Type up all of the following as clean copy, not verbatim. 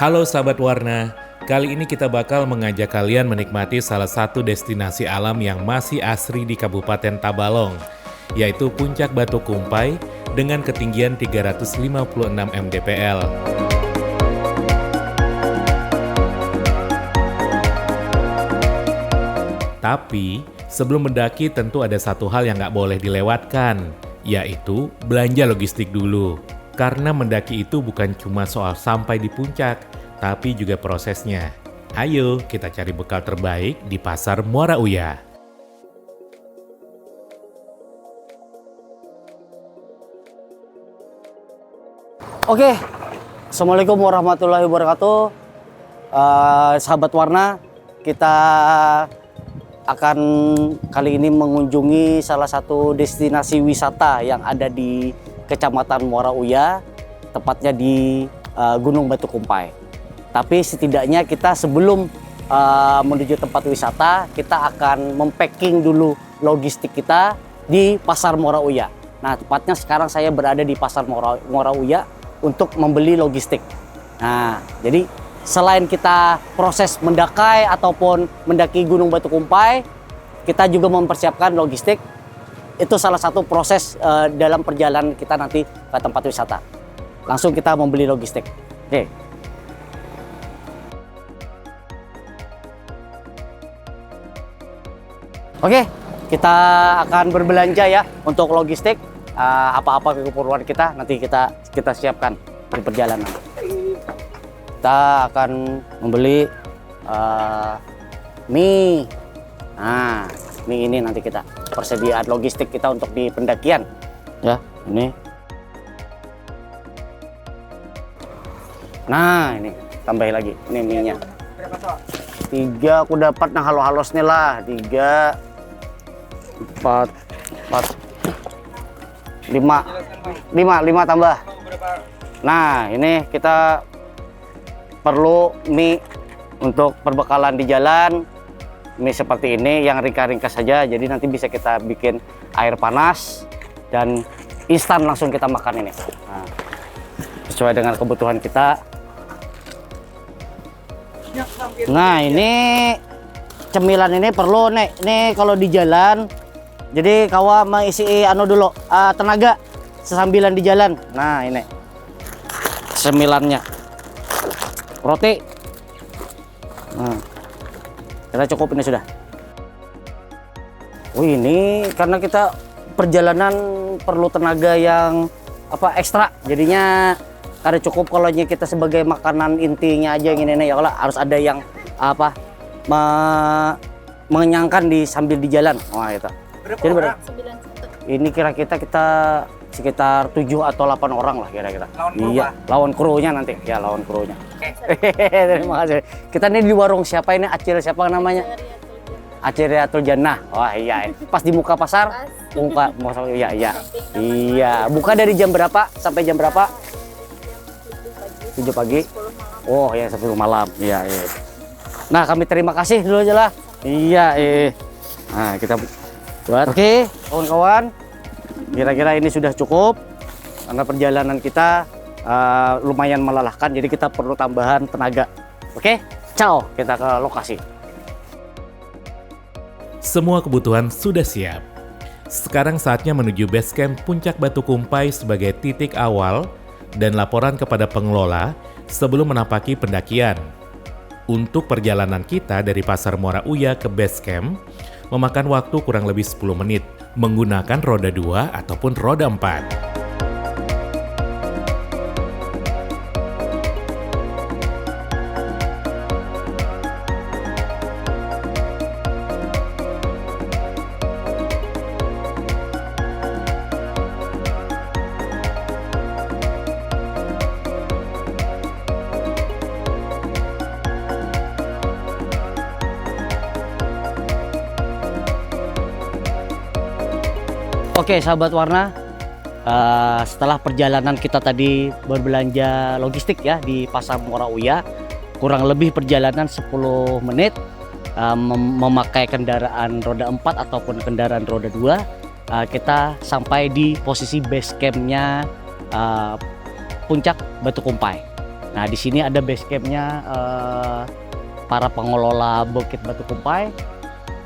Halo sahabat warna, kali ini kita bakal mengajak kalian menikmati salah satu destinasi alam yang masih asri di Kabupaten Tabalong, yaitu Puncak Batu Kumpai dengan ketinggian 356 mdpl. Tapi, sebelum mendaki tentu ada satu hal yang nggak boleh dilewatkan, yaitu belanja logistik dulu. Karena mendaki itu bukan cuma soal sampai di puncak, tapi juga prosesnya. Ayo kita cari bekal terbaik di Pasar Muara Uya. Oke, Assalamualaikum warahmatullahi wabarakatuh. Sahabat warna, kita akan kali ini mengunjungi salah satu destinasi wisata yang ada di Kecamatan Muara Uya, tepatnya di Gunung Batu Kumpai. Tapi setidaknya kita sebelum menuju tempat wisata, kita akan mempacking dulu logistik kita di Pasar Muara Uya. Nah, tepatnya sekarang saya berada di Pasar Muara Uya untuk membeli logistik. Nah, jadi selain kita proses mendakai ataupun mendaki Gunung Batu Kumpai, kita juga mempersiapkan logistik. Itu salah satu proses dalam perjalanan kita nanti ke tempat wisata. Langsung kita membeli logistik. Oke. Oke, kita akan berbelanja ya untuk logistik. Apa-apa keperluan kita nanti kita siapkan di perjalanan. Kita akan membeli mie. Nah, mie ini nanti kita persediaan logistik kita untuk di pendakian. Ya, ini. Nah, ini tambah lagi. Ini mie-nya. 3 aku dapat nah halo-halos nih lah. 3 4 5 tambah. Nah, ini kita perlu mie untuk perbekalan di jalan. Mie seperti ini yang ringkas-ringkas saja, jadi nanti bisa kita bikin air panas dan instan langsung kita makan ini. Nah, sesuai dengan kebutuhan kita. Nah, ini cemilan ini perlu nih. Ini kalau di jalan, jadi kawa mengisi dulu tenaga sesambilan di jalan. Nah, ini cemilannya, roti. Nah, kita cukup ini sudah. Ini karena kita perjalanan perlu tenaga yang ekstra, jadinya kada cukup kalau kita sebagai makanan intinya aja yang ini ya, kalau harus ada yang mengenyangkan sambil di jalan. Wah, itu. Jadi berapa? 91. Ini kira-kira kita sekitar 7 atau 8 orang lah kira-kira. Iya, lawan krunya nanti. Ya, lawan krunya. Terima kasih. Kita ini di warung siapa ini? Acil siapa namanya? Aciriatul Jannah. Wah, iya. Pas di muka pasar? Muka iya, iya. Iya, buka dari jam berapa sampai jam berapa? 7 pagi. Oh, ya, 10 malam. Iya, iya. Nah, kami terima kasih dulu aja lah. Iya, Nah, kita buat. Oke, kawan-kawan. Kira-kira ini sudah cukup karena perjalanan kita lumayan melelahkan, jadi kita perlu tambahan tenaga. Oke, ciao, kita ke lokasi. Semua kebutuhan sudah siap. Sekarang saatnya menuju base camp Puncak Batu Kumpai sebagai titik awal dan laporan kepada pengelola sebelum menapaki pendakian. Untuk perjalanan kita dari Pasar Muara Uya ke base camp memakan waktu kurang lebih 10 menit menggunakan roda 2 ataupun roda 4. Oke, sahabat warna, setelah perjalanan kita tadi berbelanja logistik ya di Pasar Muara Uya, kurang lebih perjalanan 10 menit memakai kendaraan roda 4 ataupun kendaraan roda 2, kita sampai di posisi base campnya Puncak Batu Kumpai. Nah, di sini ada base campnya para pengelola Bukit Batu Kumpai.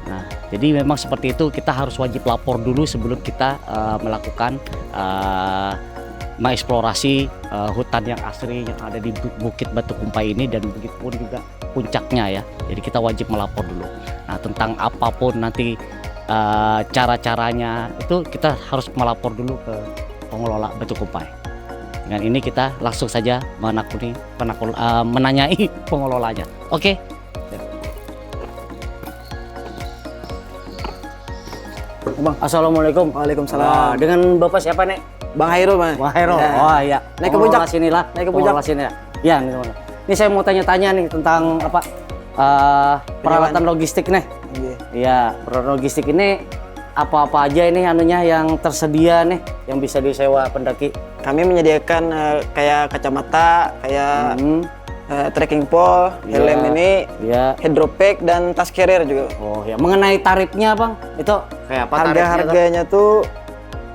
Nah, jadi memang seperti itu, kita harus wajib lapor dulu sebelum kita melakukan mengeksplorasi hutan yang asri yang ada di Bukit Batu Kumpai ini, dan begitupun juga puncaknya ya. Jadi kita wajib melapor dulu. Nah, tentang apapun nanti cara-caranya itu kita harus melapor dulu ke pengelola Batu Kumpai. Dengan ini kita langsung saja menanyai pengelolanya. Oke. Bang, assalamualaikum. Waalaikumsalam. Dengan Bapak siapa, Nek? Bang Hairul, Bang. Bang Hairul. Ya. Oh iya. Naik ke puncak. Sini lah. Naik ke puncak. Sini ya. Ya, ini saya mau tanya-tanya nih tentang apa? Peralatan logistik nih. Iya, peralatan logistik ini apa-apa aja ini anunya yang tersedia nih yang bisa disewa pendaki? Kami menyediakan kayak kacamata, kayak trekking pole, helm ini, hydropack dan tas carrier juga. Oh ya, mengenai tarifnya Bang, itu kayak apa tarifnya? Harganya tuh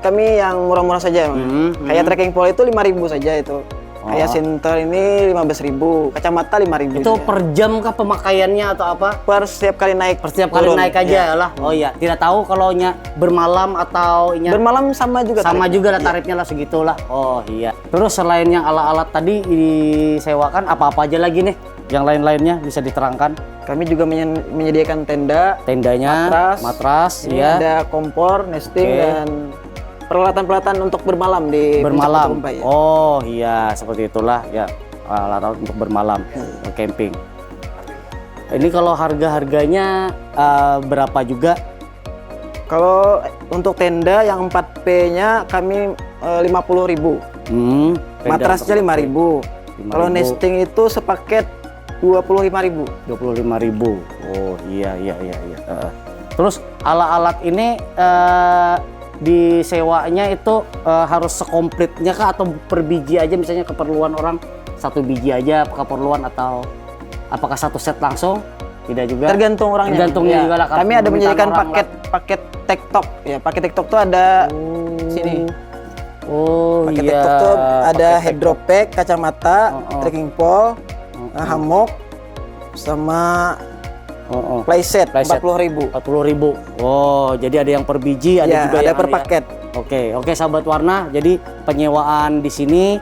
kami yang murah-murah saja, Bang. Kayak trekking pole itu 5.000 saja itu. Kayak sinter ini 15.000, kacamata 5.000. Itu per jam kah pemakaiannya atau apa? Per setiap kali naik. Per setiap kali naik aja lah. Oh iya, tidak tahu kalau nya bermalam atau bermalam sama juga. Sama juga lah tarifnya lah segitulah. Oh iya. Terus selain yang alat-alat tadi disewakan, apa-apa aja lagi nih? Yang lain-lainnya bisa diterangkan? Kami juga menyediakan tendanya, matras, ya. Ada kompor, nesting dan peralatan-peralatan untuk bermalam di bermalam. Kumpai, ya. Oh iya, seperti itulah ya, alat untuk bermalam, camping. Ini kalau harga-harganya berapa juga? Kalau untuk tenda yang 4P-nya kami 50.000. Matrasnya 5.000. Kalau nesting itu sepaket 25.000. 25.000. Oh iya. Terus alat-alat ini disewanya itu harus sekomplitnya kah atau per biji aja, misalnya keperluan orang satu biji aja keperluan, atau apakah satu set langsung? Tidak juga. Tergantung orangnya. Tergantungnya juga lah. Kami ada menyediakan paket TikTok ya. Paket TikTok tuh ada sini. Oh paket iya. TikTok tuh ada hydropack, kacamata, trekking pole, hammock sama playset 40.000. 40.000. Oh, jadi ada yang per biji, ada ya, juga ada yang per paket. Oke, sahabat warna. Jadi penyewaan di sini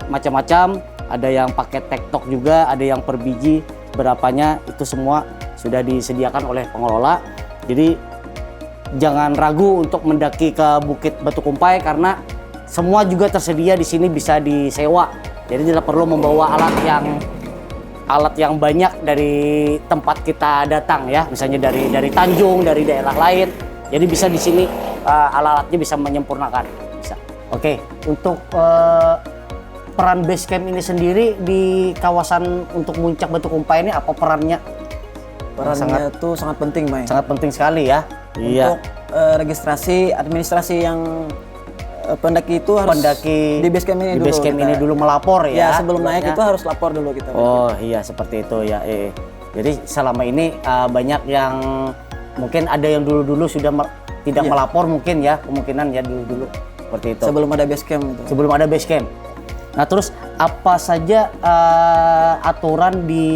macam-macam. Ada yang paket TikTok juga, ada yang per biji. Berapanya itu semua sudah disediakan oleh pengelola. Jadi jangan ragu untuk mendaki ke Bukit Batu Kumpai karena semua juga tersedia di sini, bisa disewa. Jadi tidak perlu membawa alat yang banyak dari tempat kita datang ya, misalnya dari Tanjung, dari daerah lain. Jadi bisa di sini alat-alatnya bisa menyempurnakan. Bisa. Oke, untuk peran base camp ini sendiri di kawasan untuk Puncak Batu Kumpai ini apa perannya? Perannya itu sangat penting, Bang. Sangat penting sekali ya. Untuk registrasi, administrasi yang pendaki itu harus di base camp ini di dulu. Base camp ini dulu melapor ya. Ya, sebelum naik itu harus lapor dulu kita. Oh iya, seperti itu ya. Jadi selama ini banyak yang mungkin ada yang dulu-dulu sudah tidak melapor mungkin ya, kemungkinan ya dulu-dulu seperti itu. Sebelum ada base camp itu. Sebelum ada base camp. Nah, terus apa saja aturan di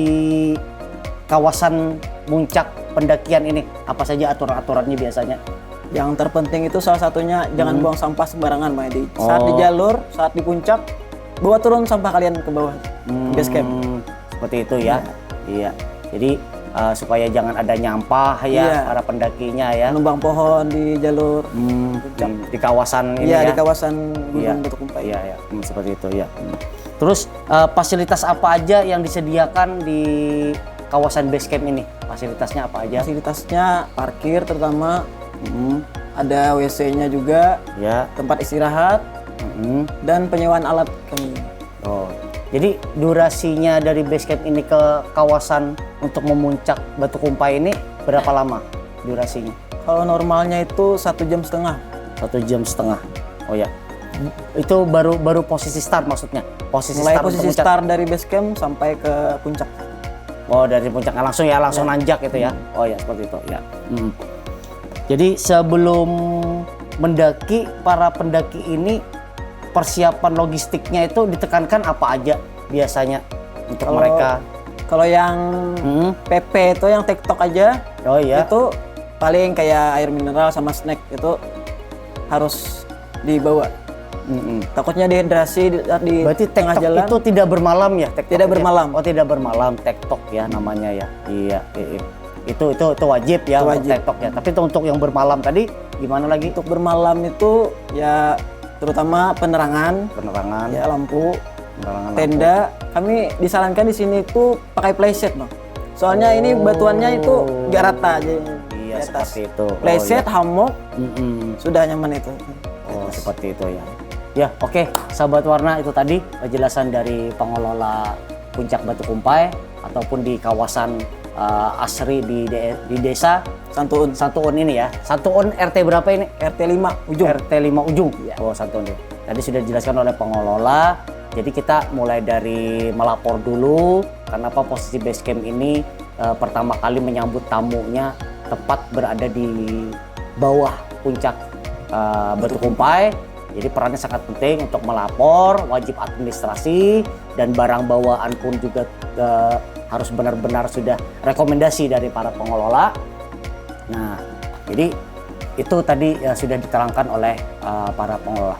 kawasan puncak pendakian ini? Apa saja aturan-aturannya biasanya? Yang terpenting itu salah satunya jangan buang sampah sembarangan, Bang Edi. Saat di jalur, saat di puncak, bawa turun sampah kalian ke bawah base camp. Seperti itu ya. Iya. Jadi supaya jangan ada nyampah ya para pendakinya ya. Numbang pohon di jalur puncak. Di kawasan ini ya. Di kawasan Gunung Batu Kumpai. Iya. Seperti itu ya. Terus fasilitas apa aja yang disediakan di kawasan base camp ini? Fasilitasnya apa aja? Fasilitasnya parkir terutama. Ada WC-nya juga, tempat istirahat, dan penyewaan alat kami. Oh, jadi durasinya dari base camp ini ke kawasan untuk memuncak Batu Kumpai ini berapa lama durasinya? Kalau normalnya itu 1,5 jam. 1,5 jam. Oh ya, itu baru posisi start maksudnya? Mulai posisi start dari base camp sampai ke puncak. Oh, dari puncaknya langsung nanjak gitu ya? Oh ya, seperti itu ya. Jadi sebelum mendaki, para pendaki ini persiapan logistiknya itu ditekankan apa aja biasanya untuk Kalau- mereka? Kalau yang Hmm? PP itu yang TikTok aja, Oh iya. itu paling kayak air mineral sama snack itu harus dibawa. Mm-mm. Takutnya dehidrasi di Berarti tengah TikTok jalan. itu tidak bermalam ya? TikTok Tidak itu ya? bermalam. Oh tidak bermalam, TikTok ya namanya ya. Iya. Itu wajib ya Itu untuk wajib. TikTok ya. Tapi untuk yang bermalam tadi gimana lagi? Untuk bermalam itu ya terutama penerangan, Penerangan, ya lampu, penerangan tenda. Kami disarankan di sini itu pakai playset, Bang. Soalnya ini batuannya itu nggak rata aja. Iya di atas. seperti itu. Playset, hammock, Mm-mm. sudah nyaman itu. Oh seperti itu ya. Ya oke, sahabat warna itu tadi penjelasan dari pengelola Puncak Batu Kumpai ataupun di kawasan Asri di desa Santuun, Santuun ini ya. Santuun RT berapa ini? RT 5 ujung. RT 5 ujung. Iya. Oh Santuun ya. Tadi sudah dijelaskan oleh pengelola. Jadi kita mulai dari melapor dulu. Kenapa posisi base camp ini pertama kali menyambut tamunya tepat berada di bawah puncak Batu Kumpai. Jadi perannya sangat penting untuk melapor, wajib administrasi, dan barang bawaan pun juga harus benar-benar sudah rekomendasi dari para pengelola. Nah, jadi itu tadi sudah diterangkan oleh para pengelola.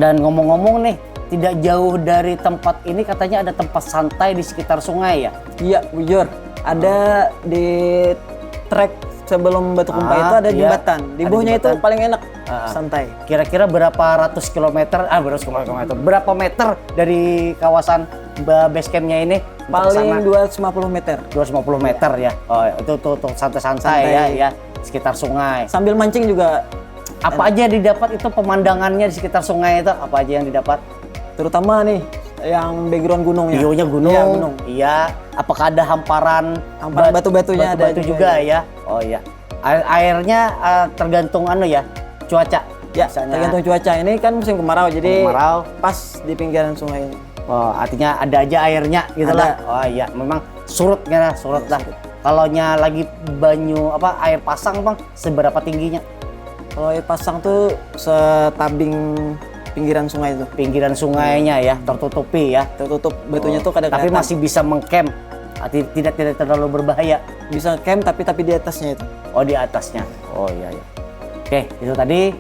Dan ngomong-ngomong nih, tidak jauh dari tempat ini katanya ada tempat santai di sekitar sungai ya? Iya, bujur. Ada di trek sebelum Batu Kumpai itu ada iya. jembatan. Di Ada bawahnya itu jembatan. paling enak, santai. Kira-kira berapa ratus kilometer, berapa meter dari kawasan base campnya ini? untuk Paling kesana? 250 meter. 250 meter ya. Oh, itu tuh santai-santai ya, sekitar sungai. Sambil mancing juga, Apa aja didapat itu pemandangannya di sekitar sungai itu? Apa aja yang didapat? terutama nih yang background gunungnya. View-nya gunung. Iya, gunung. Iya. Apakah ada hamparan Batu-batunya ada batu juga ya? Oh iya. Airnya tergantung cuaca. Ya, Misalnya tergantung cuaca. Ini kan musim kemarau, jadi kemarau. pas di pinggiran sungai ini. Oh, artinya ada aja airnya gitu Ada. lah. Oh iya, memang surut lah. Kalau lagi air pasang Bang, seberapa tingginya? Kalau air pasang tuh setabing pinggiran sungai itu. Pinggiran sungainya ya, tertutupi ya. Tertutup batunya tuh kadang Tapi masih bisa mengcamp. Tidak terlalu berbahaya. bisa camp tapi di atasnya itu. Oh, di atasnya. Oh iya. Oke, itu tadi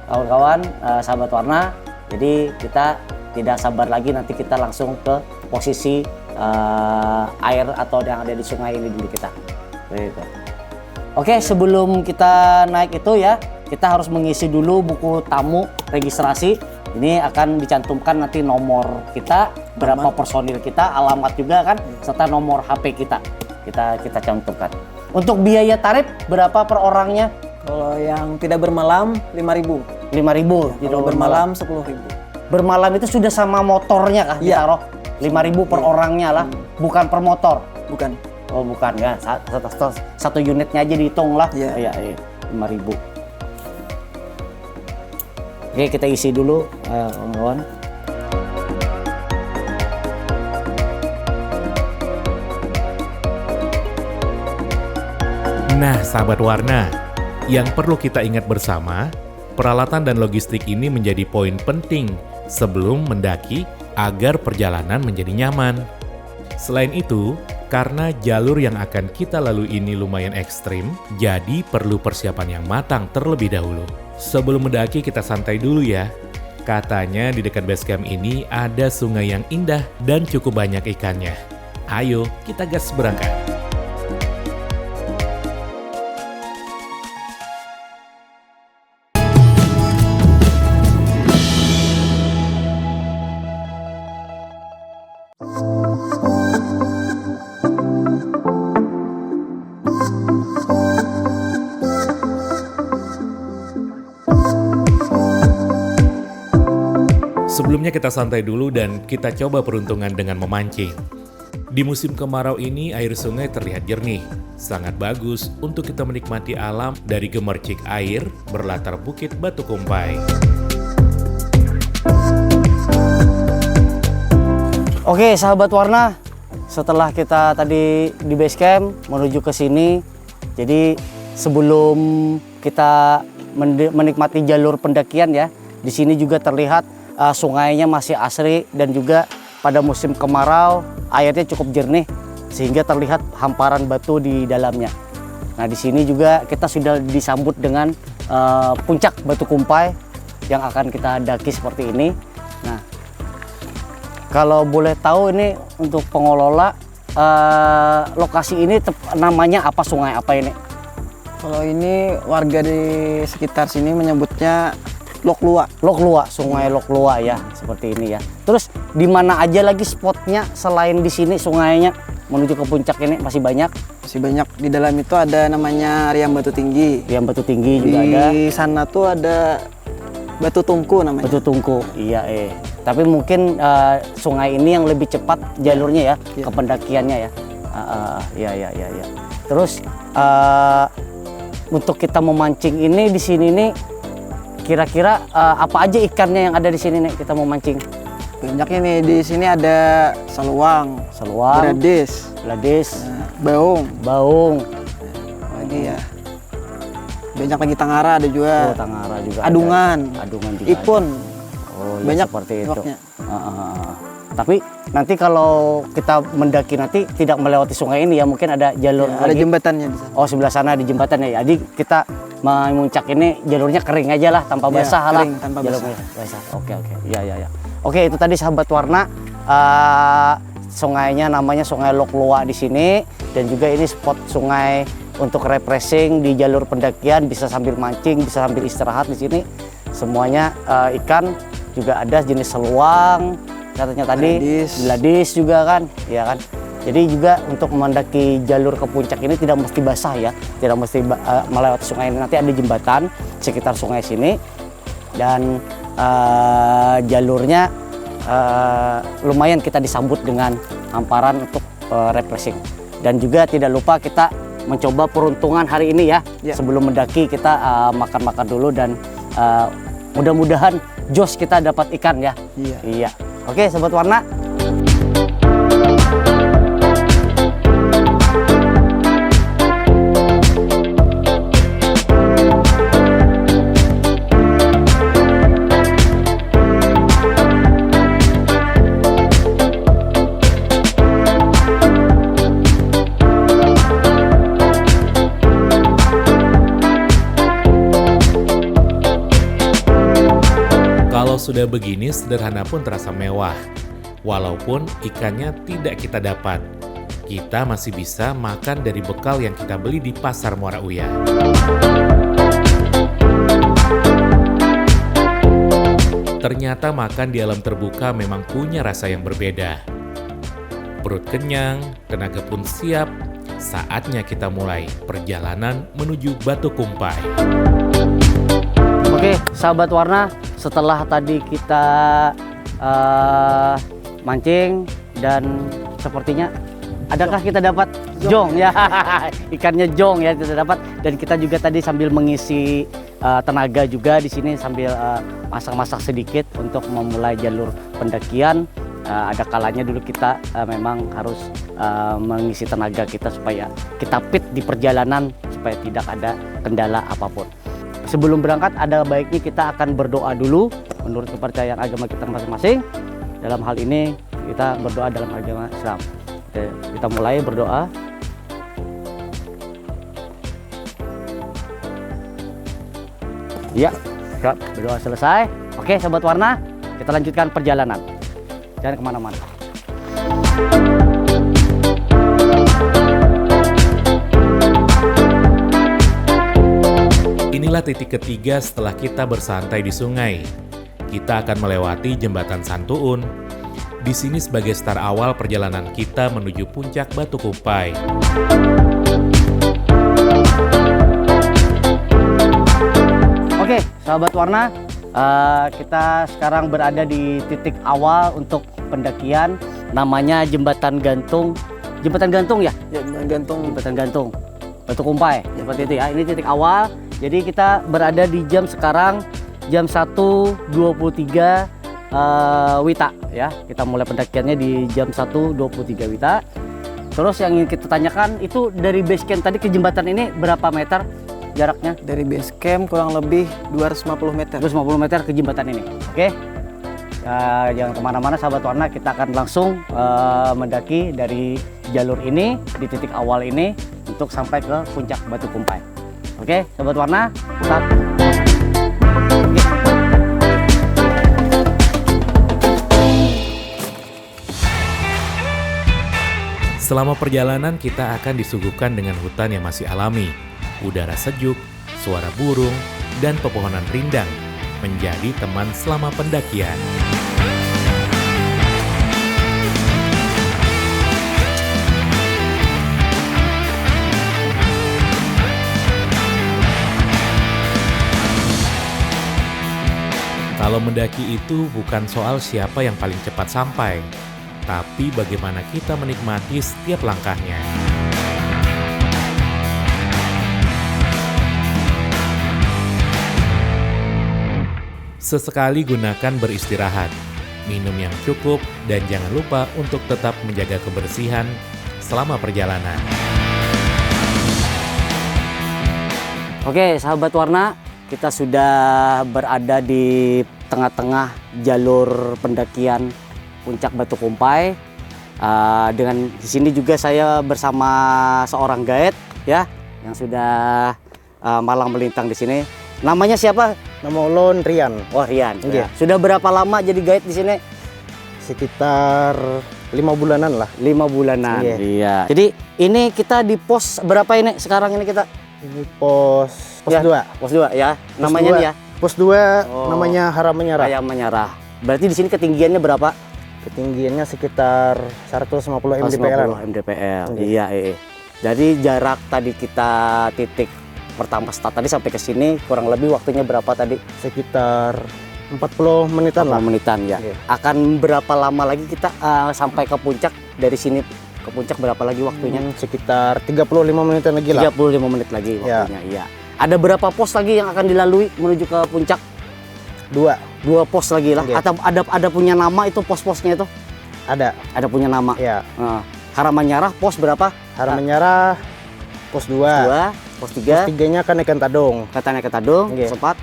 kawan-kawan sahabat warna. Jadi kita tidak sabar lagi, nanti kita langsung ke posisi air atau yang ada di sungai ini dulu kita. Gitu. Oke, sebelum kita naik itu ya, kita harus mengisi dulu buku tamu registrasi. Ini akan dicantumkan nanti nomor kita, berapa personil kita, alamat juga kan, serta nomor HP kita. Kita cantumkan. Untuk biaya tarif berapa per orangnya? Kalau yang tidak bermalam 5.000. 5.000. Kalau bermalam 10.000. Bermalam itu sudah sama motornya kah Iya. ditaruh? 5.000 per orangnya lah, bukan per motor. Bukan. Oh bukan ya, satu unitnya aja dihitung lah. Iya. Iya, 5.000. Oke, kita isi dulu kawan-kawan. Nah, sahabat warna, yang perlu kita ingat bersama, peralatan dan logistik ini menjadi poin penting sebelum mendaki agar perjalanan menjadi nyaman. Selain itu, karena jalur yang akan kita lalui ini lumayan ekstrim, jadi perlu persiapan yang matang terlebih dahulu. Sebelum mendaki kita santai dulu ya. Katanya di dekat base camp ini ada sungai yang indah dan cukup banyak ikannya. Ayo, kita gas berangkat. Sebelumnya kita santai dulu dan kita coba peruntungan dengan memancing. Di musim kemarau ini air sungai terlihat jernih, sangat bagus untuk kita menikmati alam dari gemercik air berlatar Bukit Batu Kumpai. Oke, sahabat warna, setelah kita tadi di base camp menuju ke sini, jadi sebelum kita menikmati jalur pendakian ya, di sini juga terlihat sungainya masih asri dan juga pada musim kemarau airnya cukup jernih sehingga terlihat hamparan batu di dalamnya. Nah, di sini juga kita sudah disambut dengan puncak Batu Kumpai yang akan kita daki seperti ini. Nah, kalau boleh tahu ini untuk pengelola lokasi ini namanya apa, sungai apa ini? Kalau ini warga di sekitar sini menyebutnya Lok Lua. Lok Lua, Sungai Lok Lua ya, seperti ini ya. Terus di mana aja lagi spotnya selain di sini sungainya menuju ke puncak ini masih banyak? Masih banyak. Di dalam itu ada namanya Riam Batu Tinggi. Riam Batu Tinggi juga ada. Di sana tuh ada Batu Tungku namanya. Batu Tungku, iya Tapi mungkin sungai ini yang lebih cepat jalurnya ya, ke pendakiannya ya. Iya. Terus untuk kita memancing ini di sini nih, kira-kira apa aja ikannya yang ada di sini nih kita mau mancing? Banyaknya nih, di sini ada seluang, beladis, baung, lagi ya. Banyak lagi tangara ada juga. Oh, tangara juga. Adungan juga. Ipun. Oh, ya, banyak seperti itu. Tapi nanti kalau kita mendaki nanti tidak melewati sungai ini ya, mungkin ada jalur ya, ada jembatannya di sana. Oh, sebelah sana di jembatannya ya. Jadi kita memuncak ini jalurnya kering aja lah, tanpa basah lah. Kering, tanpa basah. Oke. Iya. Oke, itu tadi sahabat warna. Sungainya namanya Sungai Lok Lua di sini, dan juga ini spot sungai untuk refreshing di jalur pendakian, bisa sambil mancing, bisa sambil istirahat di sini. Semuanya ikan juga ada, jenis seluang, katanya tadi beladis juga kan, ya kan. Jadi juga untuk mendaki jalur ke puncak ini tidak mesti basah ya, tidak mesti melewati sungai ini. Nanti ada jembatan sekitar sungai sini, dan jalurnya lumayan kita disambut dengan hamparan untuk refreshing. Dan juga tidak lupa kita mencoba peruntungan hari ini ya. Sebelum mendaki kita makan-makan dulu, dan mudah-mudahan jos kita dapat ikan ya. Iya. Oke, Sobat Warna. Kalau sudah begini, sederhana pun terasa mewah. Walaupun ikannya tidak kita dapat, kita masih bisa makan dari bekal yang kita beli di Pasar Muara Uya. Ternyata makan di alam terbuka memang punya rasa yang berbeda. Perut kenyang, tenaga pun siap, saatnya kita mulai perjalanan menuju Batu Kumpai. Oke, sahabat warna, setelah tadi kita mancing dan sepertinya adakah kita dapat jong ya, ikannya jong ya kita dapat, dan kita juga tadi sambil mengisi tenaga juga di sini sambil masak-masak sedikit untuk memulai jalur pendakian. Ada kalanya dulu kita memang harus mengisi tenaga kita supaya kita fit di perjalanan, supaya tidak ada kendala apapun. Sebelum berangkat ada baiknya kita akan berdoa dulu menurut kepercayaan agama kita masing-masing. Dalam hal ini kita berdoa dalam agama Islam. Oke, kita mulai berdoa. Ya, berdoa selesai. Oke, Sobat Warna, kita lanjutkan perjalanan. Jangan kemana-mana. Inilah titik ketiga setelah kita bersantai di sungai. Kita akan melewati jembatan Santuun. Di sini sebagai start awal perjalanan kita menuju puncak Batu Kumpai. Oke, sahabat warna, kita sekarang berada di titik awal untuk pendakian, namanya Jembatan Gantung. Jembatan Gantung ya? Jembatan Gantung. Batu Kumpai, seperti itu ya. Ini titik awal. Jadi kita berada di sekarang jam 1.23 WITA ya. Kita mulai pendakiannya di jam 1.23 WITA. Terus yang ingin kita tanyakan itu dari base camp tadi ke jembatan ini berapa meter jaraknya? Dari base camp kurang lebih 250 meter. 250 meter ke jembatan ini. Oke. Jangan kemana-mana sahabat warna, kita akan langsung mendaki dari jalur ini di titik awal ini untuk sampai ke puncak Batu Kumpai. Oke, sahabat warna, tetap. Selama perjalanan kita akan disuguhkan dengan hutan yang masih alami, udara sejuk, suara burung, dan pepohonan rindang menjadi teman selama pendakian. Kalau mendaki itu bukan soal siapa yang paling cepat sampai, tapi bagaimana kita menikmati setiap langkahnya. Sesekali gunakan beristirahat, minum yang cukup, dan jangan lupa untuk tetap menjaga kebersihan selama perjalanan. Oke, sahabat warna, kita sudah berada di tengah-tengah jalur pendakian Puncak Batu Kumpai. Dengan di sini juga saya bersama seorang guide ya yang sudah malang melintang di sini. Namanya siapa? Nama ulun Rian. Oh, Rian. Iya. Ya. Sudah berapa lama jadi guide di sini? Sekitar 5 bulanan lah. 5 bulanan. Iya. Iya. Jadi ini kita di pos berapa ini sekarang ini kita? Ini pos Ya, 2. Pos 2 ya. Namanya nih ya. Pos 2 Oh. namanya Haram Menyerah. Ayam Menyerah. Berarti di sini ketinggiannya berapa? Ketinggiannya sekitar 150 mdpl. 150 mdpl. Iya. Iya. Jadi jarak tadi kita titik pertama start tadi sampai ke sini kurang lebih waktunya berapa tadi? Sekitar 40 menitan lah. 40 menitan ya. Iya. Akan berapa lama lagi kita sampai ke puncak? Dari sini ke puncak berapa lagi waktunya? Sekitar 35 menitan lagi lah. 35 menit lagi Ya. waktunya. Iya. Ada berapa pos lagi yang akan dilalui menuju ke puncak? 2 pos lagi lah. Iya. Atau ada punya nama itu pos-posnya itu? Ada punya nama. Ya. Haramannyarah pos berapa? Haram Menyerah pos 2. 2, pos 3. 3-nya kan ikan tadung. Katanya ke Tadung, Iya. sempat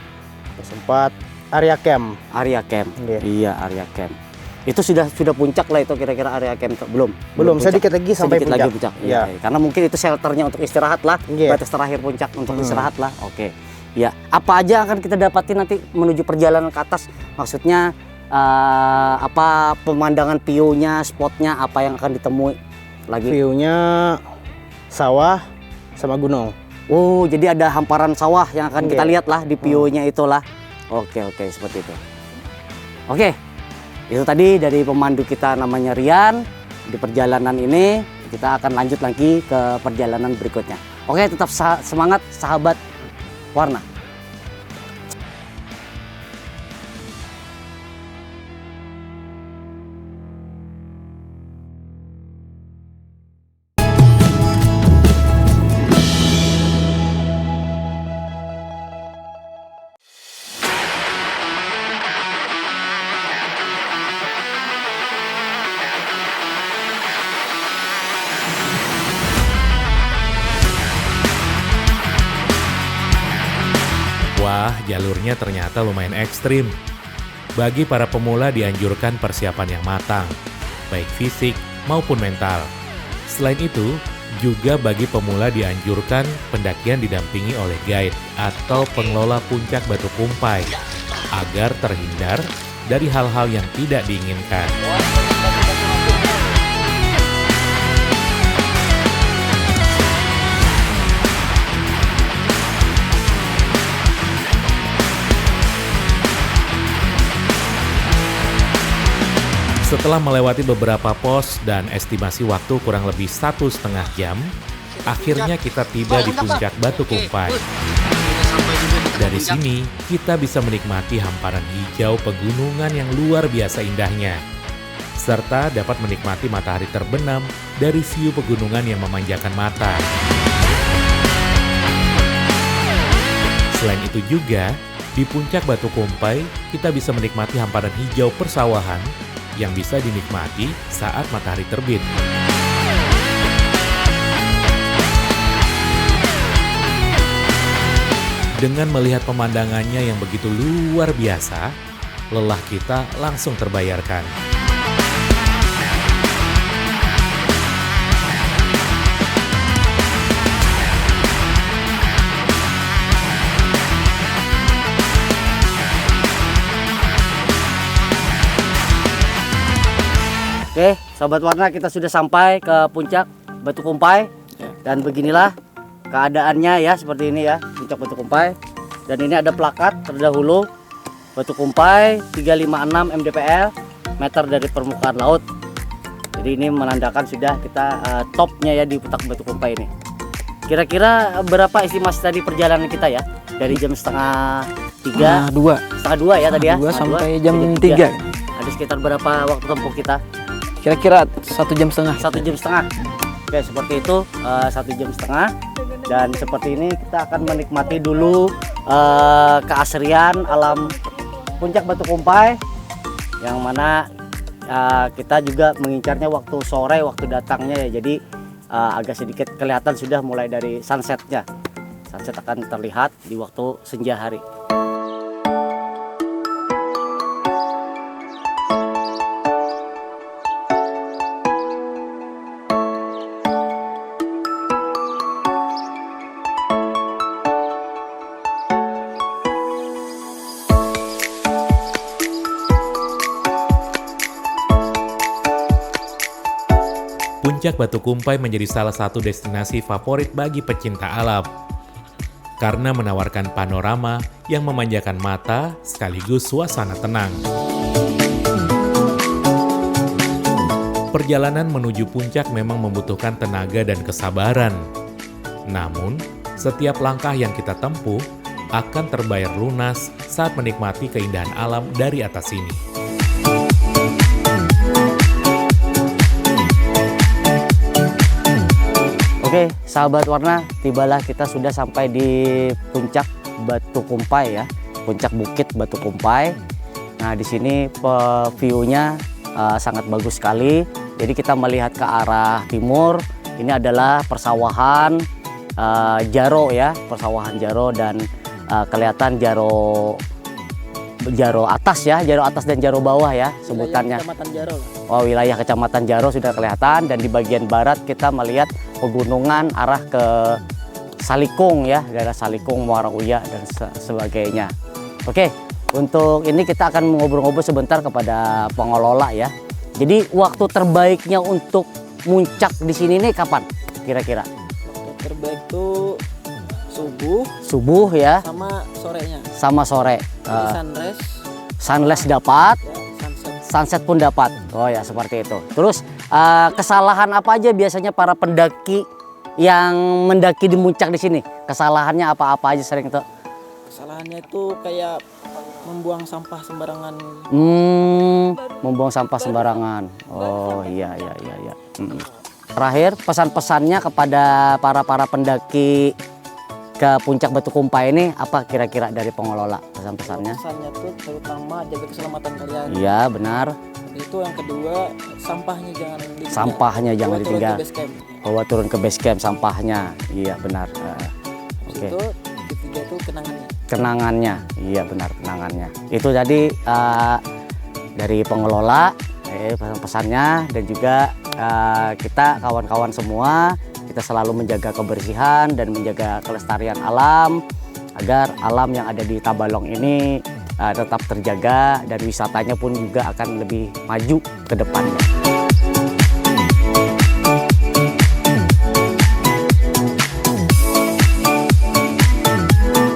Pos 4 area camp. area camp. Iya. Iya, area camp. Itu sudah puncak lah itu kira-kira area camp belum? Belum, puncak. sedikit lagi sampai Sedikit puncak. lagi puncak. Iya. Iya. Karena mungkin itu shelternya untuk istirahat lah. Iya. Batas terakhir puncak untuk istirahat lah. Oke. Ya, apa aja akan kita dapatin nanti menuju perjalanan ke atas? Maksudnya apa pemandangan view-nya, spotnya apa yang akan ditemui lagi? View-nya sawah sama gunung. Oh, jadi ada hamparan sawah yang akan kita Iya. lihat lah di view-nya itulah. Oke, seperti itu. Oke, itu tadi dari pemandu kita namanya Rian. Di perjalanan ini kita akan lanjut lagi ke perjalanan berikutnya. Oke, tetap semangat sahabat warna. Wah, jalurnya ternyata lumayan ekstrim. Bagi para pemula dianjurkan persiapan yang matang, baik fisik maupun mental. Selain itu, juga bagi pemula dianjurkan pendakian didampingi oleh guide atau pengelola puncak Batu Kumpai agar terhindar dari hal-hal yang tidak diinginkan. Setelah melewati beberapa pos dan estimasi waktu kurang lebih 1,5 jam, akhirnya kita tiba di puncak Batu Kumpai. Dari sini, kita bisa menikmati hamparan hijau pegunungan yang luar biasa indahnya, serta dapat menikmati matahari terbenam dari view pegunungan yang memanjakan mata. Selain itu juga, di puncak Batu Kumpai, kita bisa menikmati hamparan hijau persawahan yang bisa dinikmati saat matahari terbit. Dengan melihat pemandangannya yang begitu luar biasa, lelah kita langsung terbayarkan. Oke, Sobat Warna, kita sudah sampai ke puncak Batu Kumpai. Dan beginilah keadaannya ya, seperti ini ya, puncak Batu Kumpai. Dan ini ada plakat terdahulu, Batu Kumpai 356 mdpl meter dari permukaan laut. Jadi ini menandakan sudah kita topnya ya di puncak Batu Kumpai ini. Kira-kira berapa estimasi tadi perjalanan kita ya? Dari jam setengah 3, setengah 2 ya tadi ya? 2 Setengah sampai 2, jam 3. Ada sekitar berapa waktu tempuh kita? Kira-kira 1 jam setengah. 1 jam setengah. Oke, seperti itu 1 jam setengah. Dan seperti ini kita akan menikmati dulu keasrian alam puncak Batu Kumpai, yang mana kita juga mengincarnya waktu sore, waktu datangnya ya. Jadi agak sedikit kelihatan sudah mulai dari sunsetnya. Sunset akan terlihat di waktu senja hari. Puncak Batu Kumpai menjadi salah satu destinasi favorit bagi pecinta alam karena menawarkan panorama yang memanjakan mata sekaligus suasana tenang. Perjalanan menuju puncak memang membutuhkan tenaga dan kesabaran. Namun, setiap langkah yang kita tempuh akan terbayar lunas saat menikmati keindahan alam dari atas sini. Oke, sahabat Warna, tibalah kita sudah sampai di puncak Batu Kumpai ya, puncak bukit Batu Kumpai. Nah, di sini view-nya sangat bagus sekali. Jadi kita melihat ke arah timur, ini adalah persawahan Jaro ya, persawahan Jaro, dan kelihatan Jaro atas ya, Jaro atas dan Jaro bawah ya sebutannya. Kecamatan Jaro. Oh, wilayah Kecamatan Jaro sudah kelihatan, dan di bagian barat kita melihat pegunungan arah ke Salikung ya, daerah Salikung, Muara Uya dan sebagainya. Oke, untuk ini kita akan ngobrol-ngobrol sebentar kepada pengelola ya. Jadi waktu terbaiknya untuk muncak di sini nih kapan kira-kira? Waktu terbaik tuh Subuh ya, sama sorenya. sama sore. Sunrise, Sunrise dapat, ya, sunset pun dapat. Oh ya, seperti itu. Terus kesalahan apa aja biasanya para pendaki yang mendaki di puncak di sini? Kesalahannya apa-apa aja sering tuh? Kesalahannya itu kayak membuang sampah sembarangan. Membuang sampah sembarangan. Oh iya. Terakhir, pesan-pesannya kepada para pendaki ke puncak Batu Kumpai ini apa kira-kira dari pengelola pesan-pesannya? Pesannya tuh terutama jaga keselamatan kalian. Iya benar. Itu yang kedua, sampahnya jangan ditinggal. Sampahnya jangan Bawa turun ditinggal. ke base camp. Bawa turun ke base camp sampahnya. Iya benar. Oke. Itu ketiga tuh kenangannya. Kenangannya, iya benar, kenangannya. Itu tadi dari pengelola pesan-pesannya, dan juga kita kawan-kawan semua, kita selalu menjaga kebersihan dan menjaga kelestarian alam agar alam yang ada di Tabalong ini tetap terjaga, dan wisatanya pun juga akan lebih maju ke depannya.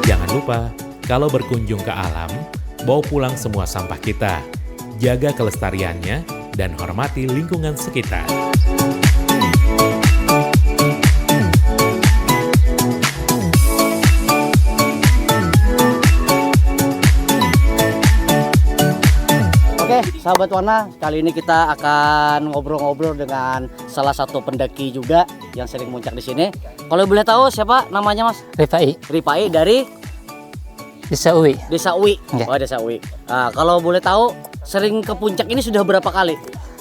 Jangan lupa, kalau berkunjung ke alam, bawa pulang semua sampah kita. Jaga kelestariannya dan hormati lingkungan sekitar. Oke, sahabat Warna, kali ini kita akan ngobrol-ngobrol dengan salah satu pendaki juga yang sering muncak di sini. Kalau boleh tahu siapa namanya, Mas? Rifai dari Desa Uwi. Desa Uwi. Ya. Oh, Desa Uwi. Nah, kalau boleh tahu sering ke puncak ini sudah berapa kali?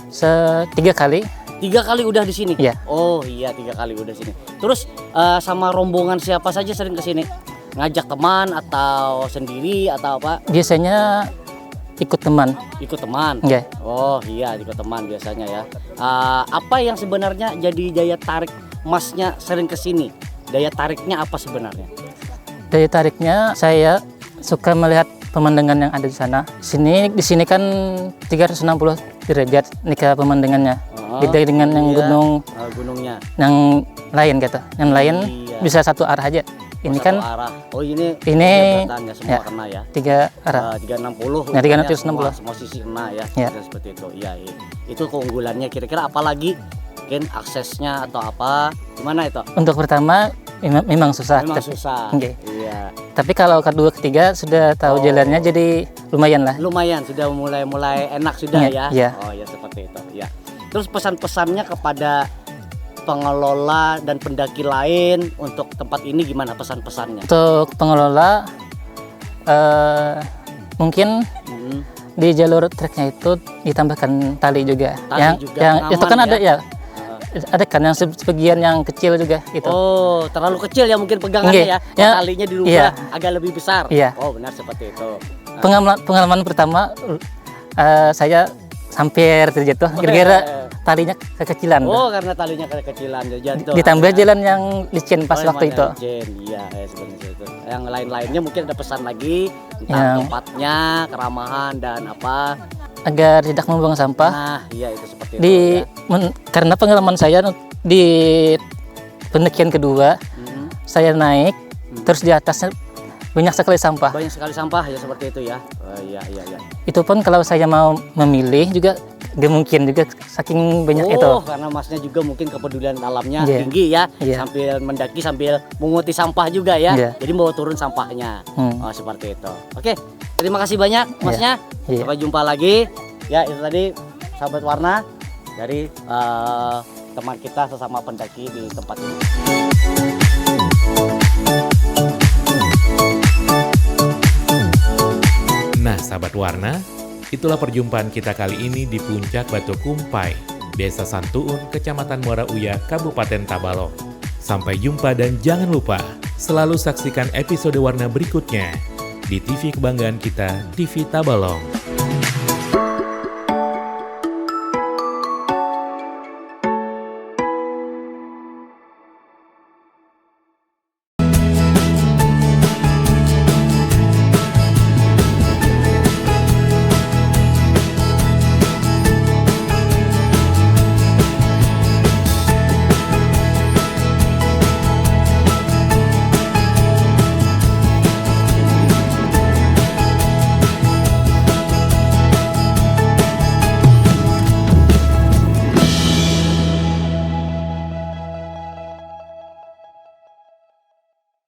3 kali. 3 kali udah di sini. Iya. Oh iya, 3 kali udah sini. Terus sama rombongan siapa saja sering ke sini? Ngajak teman atau sendiri atau apa? Biasanya ikut teman. Ikut teman. Nggih. Oh iya, ikut teman biasanya ya. Apa yang sebenarnya jadi daya tarik Masnya sering ke sini? Daya tariknya apa sebenarnya? Daya tariknya saya suka melihat pemandangan yang ada di sana. Di sini kan 360 derajat nika pemandangannya. Beda dengan yang gunungnya. yang lain gitu. Yang lain Iya. bisa satu arah aja. Ini Satu kan arah. Oh ini nggak semua ya, kena ya. 3 arah. 360. Ya, 360. Semua sisi kena ya. Ya. Bisa seperti itu. Iya, iya. Itu keunggulannya. Kira-kira apa lagi? Mungkin aksesnya atau apa? Gimana itu? Untuk pertama memang susah. Memang tapi, susah. Oke. Iya. Tapi kalau kedua ketiga sudah tahu jalannya jadi lumayan lah. Lumayan sudah mulai enak sudah ya. Iya. Oh ya seperti itu. Ya. Terus pesan-pesannya kepada pengelola dan pendaki lain untuk tempat ini gimana pesan-pesannya? Untuk pengelola mungkin Hmm. di jalur treknya itu ditambahkan tali juga. Tali juga, yang aman itu kan ada ya? ya. Ada kan yang sebagian yang kecil juga gitu. Oh, terlalu kecil ya mungkin pegangannya Nggih. ya. Ya, Talinya dirubah iya. agak lebih besar. Iya. Oh, benar seperti itu. Pengalaman pertama saya hampir terjatuh. Kira-kira talinya kekecilan. Oh, karena talinya kekecilan jatuh. Ditambah jalan yang licin pas Oh, waktu emang itu. legend. Iya, sebenarnya itu. Yang lain-lainnya mungkin ada pesan lagi tentang Yang- tempatnya, keramahan dan apa. Agar tidak membuang sampah. Nah, iya itu seperti itu. Ya. Karena pengalaman saya di pendakian kedua, saya naik, terus di atasnya banyak sekali sampah. Banyak sekali sampah ya seperti itu ya. Oh, iya. Itu pun kalau saya mau memilih juga gak mungkin juga saking banyak itu. Karena Masnya juga mungkin kepedulian alamnya Iya. tinggi ya. Iya. Sambil mendaki sambil menguti sampah juga ya. Iya. Jadi mau turun sampahnya. Oh, seperti itu. Oke, terima kasih banyak Masnya. Iya. Sampai jumpa lagi. Ya, itu tadi sahabat warna dari teman kita sesama pendaki di tempat ini. Nah, sahabat warna, itulah perjumpaan kita kali ini di Puncak Batu Kumpai, Desa Santuun, Kecamatan Muara Uya, Kabupaten Tabalong. Sampai jumpa dan jangan lupa selalu saksikan episode warna berikutnya di TV kebanggaan kita, TV Tabalong.